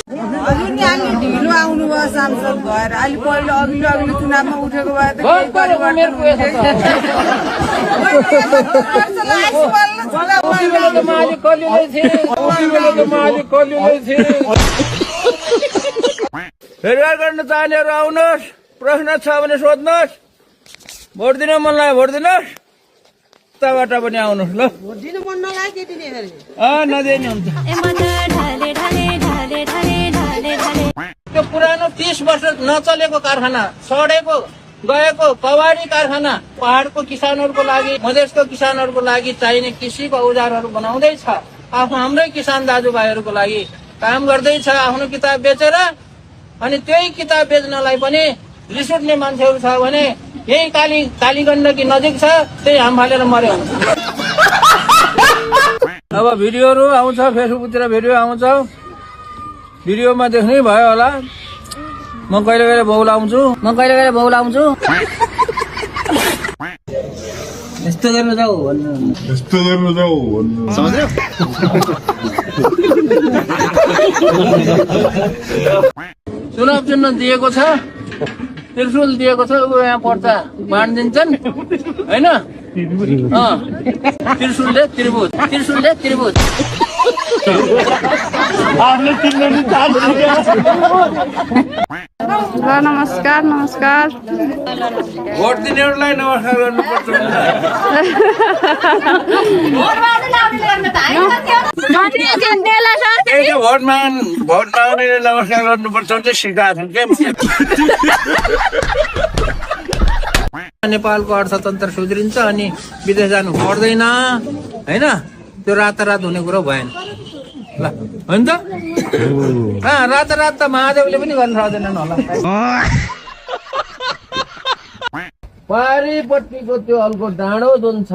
हजुर नि अलि ढिलो आउनुभयो सांसद भएर अलि पहिलो अघिल्लो चुनावमा उठेको भए त केही फेरबार गर्न चाहनेहरू आउनुहोस्, प्रश्न छ भने सोध्नुहोस्, भोट दिन मन लाग्यो भोट दिनुहोस्, उताबाट पनि आउनुहोस् ल। भोट दिनु मन नलाग्यो केटी नदिए नि हुन्छ। त्यो पुरानो 30 वर्ष नचलेको कारखाना, सडेको गएको कवाडी कारखाना पहाड़को किसानहरूको लागि, मधेसको किसानहरूको लागि चाहिने कृषिको औजारहरू बनाउँदैछ। आफ्नो हाम्रै किसान दाजुभाइहरूको लागि काम गर्दैछ आफ्नो किताब बेचेर। अनि त्यही किताब बेच्नलाई पनि रिस उठ्ने मान्छेहरू छ भने यही कालीगण्डकी नजिक छ, त्यही हाम फालेर मर्यो। अब भिडियोहरू आउँछ, फेसबुकतिर भिडियो आउँछ, भिडियोमा देख्नै भयो होला। म कहिले कहिले बौलाउँछु। यस्तो गर्न जाऊ भन्नु, समझ्यो? चुनाव चिन्ह दिएको छ, त्रिशूल दिएको छ, यहाँ पर्चा बाँडिदिन्छन् होइन। त्रिशूलले त्रिभुज नमस्कार भोट दिनेहरूलाई नमस्कार गर्नुपर्छ। भोट माग्नेले नमस्कार गर्नुपर्छ भने सिकाएको छ के। नेपालको अर्थतन्त्र सुध्रिन्छ अनि विदेश जानु पर्दैन होइन। त्यो रातारात हुने कुरो भएन ल, होइन त? रातारात त महादेवले पनि गर्न सक्दैनन् होला। पारिपट्टिको त्यो अर्को डाँडो जुन छ,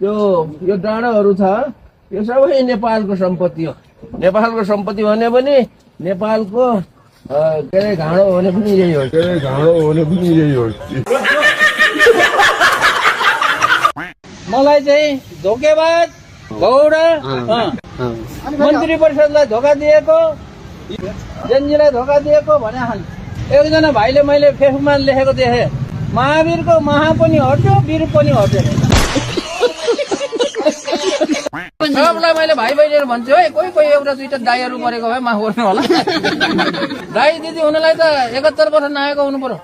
यो डाँडोहरू छ, यो सबै नेपालको सम्पत्ति हो। नेपालको सम्पत्ति भने पनि नेपालको के अरे घाँडो भने पनि यही हो। मलाई चाहिँ धोकेबाज गौडा मन्त्री परिषदलाई धोका दिएको, जेनजीलाई धोका दिएको भने एकजना भाइले मैले फेसबुकमा लेखेको देखेँ, महावीरको महा पनि हट्यो, वीर पनि हट्यो। सबलाई मैले भाइ बहिनीहरू भन्छु है, कोही एउटा दुईटा दाईहरू मरेको भए माफ गर्नु होला। दाई दिदी हुनलाई त 71 वर्ष नआएको हुनु पर्यो,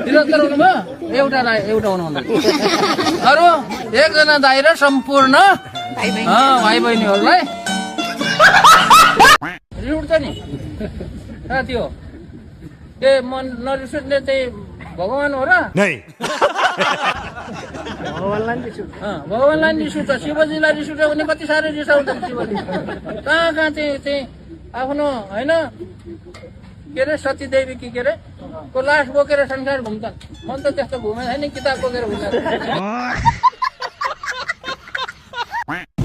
73 हुनुभयो, एउटा हुनुहुन्न। अरू एकजना दाई र सम्पूर्ण भाइ बहिनीहरूलाई रिस उठ्छ नि साथी हो। के मन नरिस उठ्ने चाहिँ भगवान हो र? भगवानलाई रिस उठ्छ, शिवजीलाई रिस उठ्यो भने कति साह्रो रिसाउँछ शिवजी। कहाँ चाहिँ आफ्नो होइन के अरे सतीदेवी के अरे को लास बोकेर संसार घुम्छन्। मन त त्यस्तो घुमेन छैन, किताब बोकेर घुम्छ।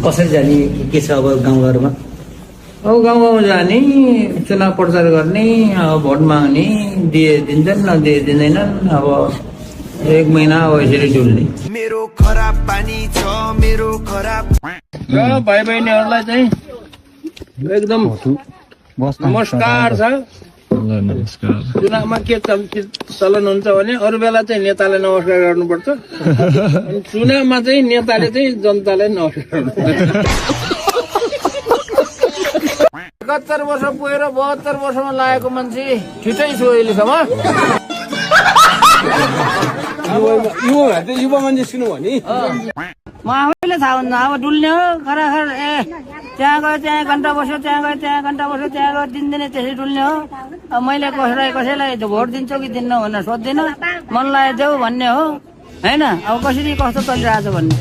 कसरी जाने के छ अब गाउँघरमा? अब गाउँ जाने, चुनाव प्रचार गर्ने, अब भोट माग्ने, दिन्छन् नदिए दिँदैनन्। अब 1 महिना अब यसरी डुल्ने। मेरो खराब पानी छ, मेरो खराब। र भाइ बहिनीहरूलाई चाहिँ एकदम नमस्कार छ। चुनावमा के चलन हुन्छ भने अरू बेला चाहिँ नेतालाई नमस्कार गर्नुपर्छ, अनि चुनावमा चाहिँ नेताले चाहिँ जनतालाई नमस्कार गर्नुपर्छ। 71 वर्ष पुगेर 72 वर्षमा लागेको मान्छे छिटै छु अहिलेसम्म। युवा मान्छे सिनु भने म आफैले थाहा हुन्न। अब डुल्ने हो खराखर, त्यहाँ गयो त्यहाँ घन्टा बस्यो, त्यहाँ गयो त्यहाँ घन्टा बस्यो, त्यहाँ गयो दिनदिनै त्यसरी डुल्ने हो। अब मैले कसैलाई भोट दिन्छौ कि दिन्न भनेर सोध्दिन, मन लाग्यो देऊ भन्ने हो होइन। अब कसरी कस्तो चलिरहेको छ भन्ने।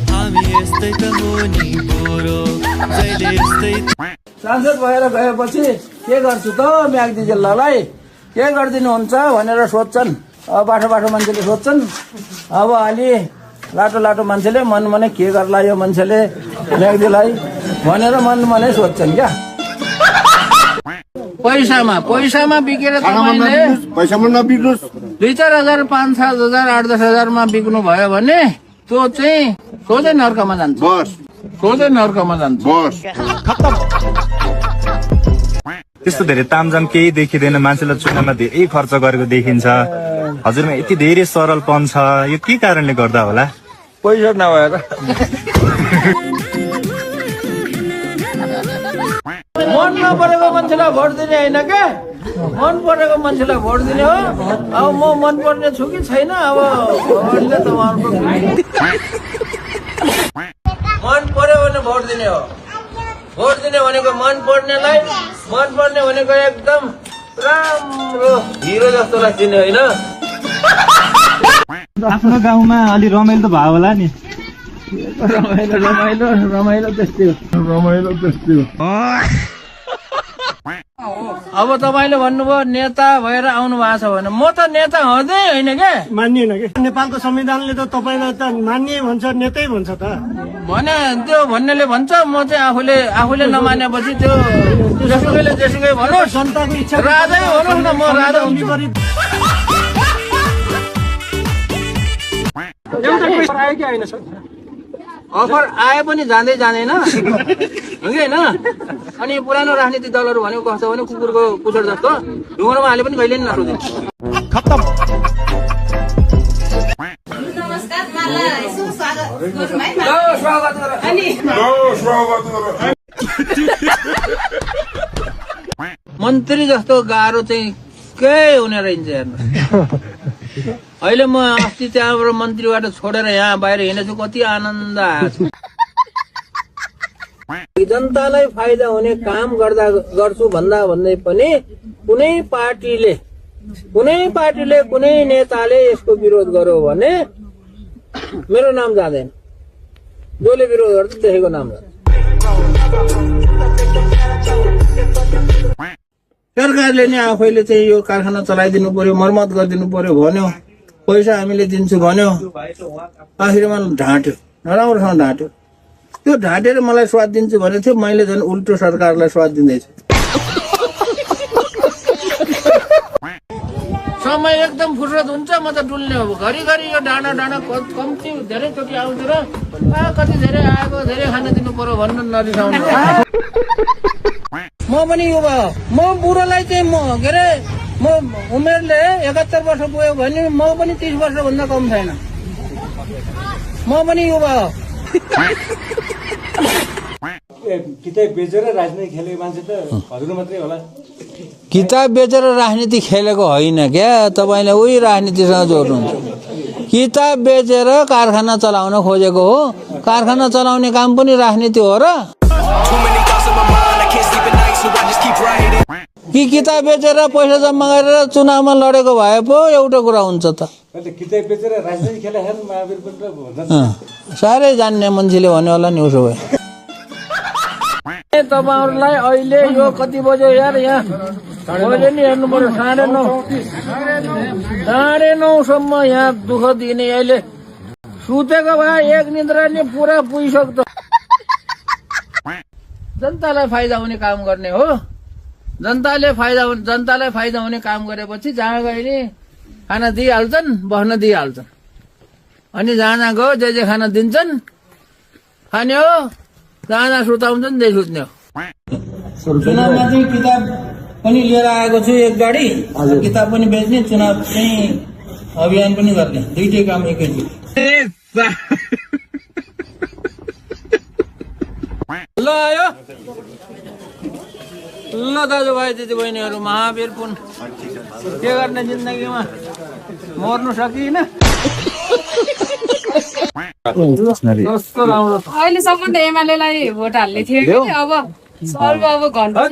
सांसद भएर गएपछि के गर्छु त म्याग्दी जिल्लालाई, के गरिदिनुहुन्छ भनेर सोध्छन्। अब बाटो मान्छेले सोध्छन्। अब अलि लाटो मान्छेले मन मनै के गर्ला यो मान्छेले म्याग्दीलाई भनेर मन मनै सोध्छन् क्या। पैसामा बिकेर पैसामा नबिग्रोस्। 2-4 हजार 5-7 हजार 8-10 हजारमा बिक्नु भयो भने त्यो चाहिँ सोझै नर्कमा जान्छ। त्यस्तो धेरै तामझाम केही देखिँदैन, मान्छेलाई चुनावमा धेरै खर्च गरेको देखिन्छ। हजुरमा यति धेरै सरलपन छ, यो के कारणले गर्दा होला? पैसा नभएर मन नपरेको मान्छेलाई भोट दिने होइन क्या, मन परेको मान्छेलाई भोट दिने हो। अब म मन पर्ने छु कि छैन, अब भगवानले तपाईँहरूको मन पर्यो भने भोट दिने हो। भोट दिने भनेको मन पर्नेलाई, मन पर्ने भनेको एकदम राम्रो हिरो जस्तोलाई दिने होइन। आफ्नो गाउँमा अलि रमाइलो त भयो होला नि? रमाइलो त्यस्तै हो। अब तपाईँले भन्नुभयो नेता भएर आउनु भएको छ भने, म त नेता हुँदै होइन क्या, मानिएन कि नेपालको संविधानले त तपाईँलाई त मान्ने भन्छ, नेतै भन्छ त भने त्यो भन्नेले भन्छ। म चाहिँ आफूले नमानेपछि त्यो जेसुकै भनोस्, जनताको इच्छा राजै भनोस् न, म राजा हुन्छु। अफर आए पनि जाँदै जाँदैन हो कि होइन? अनि पुरानो राजनीतिक दलहरू भनेको कस्तो भने कुकुरको पुछर जस्तो, ढुङ्गामा हाले पनि कहिले नि नसोध्ने। मन्त्री जस्तो गाह्रो चाहिँ के हुने रहेछ हेर्नु। अहिले म अस्ति त्यहाँबाट मन्त्रीबाट छोडेर यहाँ बाहिर हिँडेछु, कति आनन्द आएको छ। जनतालाई फाइदा हुने काम गर्छु भन्दै पनि कुनै पार्टीले कुनै नेताले यसको विरोध गर्यो भने मेरो नाम जाँदैन। जसले विरोध गर्छ त्यसैको नाम जान्छ। सरकारले नि आफैले चाहिँ यो कारखाना चलाइदिनु पर्यो, मर्मत गरिदिनु पर्यो भन्यो, पैसा हामीले दिन्छु भन्यो, आखिरमा ढाँट्यो, नराम्रोसँग ढाँट्यो। त्यो ढाँटेर मलाई स्वाद दिन्छु भनेको थियो, मैले झन् उल्टो सरकारलाई स्वाद दिँदैछु। समय एकदम फुर्सद हुन्छ म त डुल्ने हो। घरिघरि यो डाँडा कम्ती धेरैचोटि आउँछ र कति धेरै आएको, धेरै खान दिनु पर्यो भन्नु नरिसाउनु। म पनि युवा हो, म बुढोलाई चाहिँ म उमेरले 71 वर्ष पुग्यो भने म पनि 30 वर्षभन्दा कम छैन। म पनि युवा हो। किताब बेचेर राजनीति खेलेको मान्छे त हजुर मात्रै होला। किताब बेचेर राजनीति खेलेको होइन क्या, तपाईँले उही राजनीतिसँग जोड्नुहुन्छ। किताब बेचेर कारखाना चलाउन खोजेको हो। कारखाना चलाउने काम पनि राजनीति हो र? कि किताब बेचेर पैसा जम्मा गरेर चुनावमा लडेको भए पो एउटा कुरा हुन्छ त। किताब बेचेर राजनीति खेलेको महावीर पनि साह्रै जान्ने मान्छेले भन्यो होला नि उसो भए। तपाईँहरूलाई अहिले यो कति बज्यो यार, यहाँ मैले नि हेर्नु पर्यो 9:30सम्म यहाँ दुःख दिने। अहिले सुतेको भए एक निद्रा नि पुरा पुगिसक्छ। जनतालाई फाइदा हुने काम गर्ने हो। जनतालाई फाइदा हुने काम गरेपछि जहाँ गए नि खाना दिइहाल्छन्, बस्न दिइहाल्छन्। अनि जहाँ गयो जे खाना दिन्छन् खाने हो, जहाँ सुताउँछन् त्यही सुत्ने हो। चुनावमा चाहिँ किताब पनि लिएर आएको छु, एक गाडी किताब पनि बेच्ने, चुनाव चाहिँ अभियान पनि गर्ने, दुइटै काम एकैचोटि। ल आयो ल दाजुभाइ दिदीबहिनीहरू, महावीर पुन के गर्ने जिन्दगीमा, मर्नु सकिएन। अहिलेसम्म त एमालेलाई भोट हाल्ने थियो कि, अब सर्व अब घन्टा